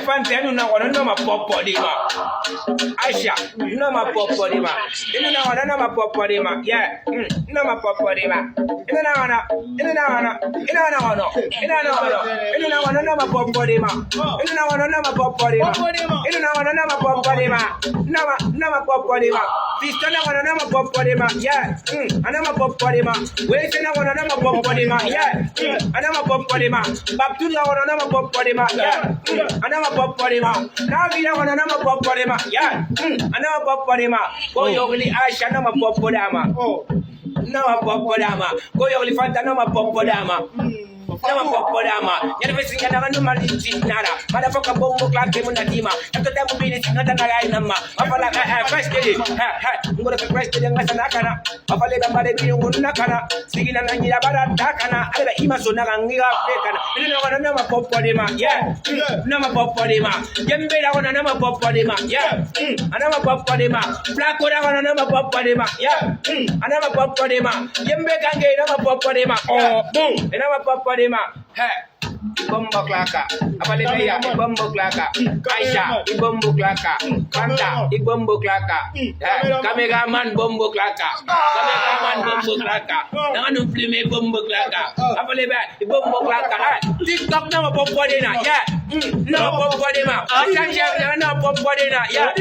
Fante no ma popo di ma. Aisha, no ma popo di ma. No ma popo di ma. Yeah. No ma popo di ma. No ma popo di ma. No ma popo di ma. Sister no ma popo di ma. Yeah. Anama popo di ma. We say no ma popo di ma. Yeah. Anama popo di ma. Baptu no ma popo di ma. Yeah. Anama popo di ma. Now we no ma popo di ma. Yeah. Anama popo di ma. Go yogli Aisha no ma popo di ma. Oh. No ma popo di ma. Go yogli Fanta no ma popo di ma. Nama popo dama, yana besi yana kanu mali nara. Motherfucker bombo clock game na tima. After that will be the nata kaya nama. Afala first day, ngora ka first day ngasa nakana. Afale ba mare bi nguna kana. Sigina na ngira bara takana. Ala ima so na ngira fekana. Ina wana nama popo dama, yeah. Nama popo dama. Jembe la wana nama popo dama, yeah. Anama popo dama. Black wana wana nama popo dama, yeah. Anama popo dama. Jembe kange nama popo dama. Oh, boom. Anama popo dama. Hey, Ibombo Klaka, Abalaya, Ibombo Klaka, Aisha, Ibombo Klaka, Kanta, Ibombo Klaka, Kameraman Bombo Klaka, Kameraman Bombo Klaka, Nanu Flime Bombo Klaka, Abalaya, Ibombo Klaka, TikTok no Popodina, yeah, no Popodina, Sanja no Popodina, yeah,